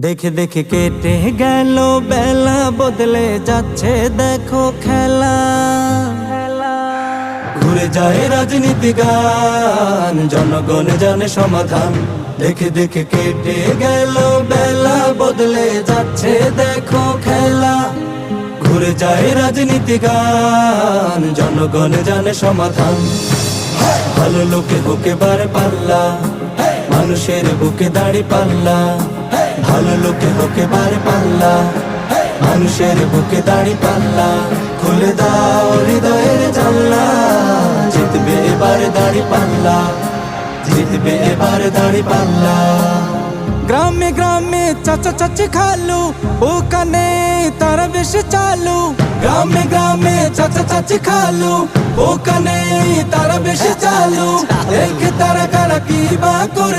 দেখে দেখে কেটে গেল বেলা, বদলে যাচ্ছে দেখো খেলা। ঘুরে যায় রাজনীতি গান, জনগণ জানে সমাধান। দেখে দেখে কেটে গেল বেলা, বদলে যাচ্ছে দেখো খেলা। ঘুরে যায় রাজনীতি গান, জনগণ জানে সমাধান। ভালো লোকে বুকে বারে পাল্লা, মানুষের বুকে দাড়ি পাল্লা। ভালো লোকে বুকে বারে পাল্লা, মানুষের বুকে দাড়ি পাল্লা। খুলে দাও হৃদয়ের জানলা, জিতবে এবারে দাড়ি পাল্লা, জিতবে এবারে দাড়ি পাল্লা। গ্রামে গ্রামে চাচা চাচি খালু, ওখানে তারা বেশি চালু। গ্রামে গ্রামে চাচা চাচি খালু, ওখানে তারা বেশি চালু। দেখে তারা কারা কি বা করে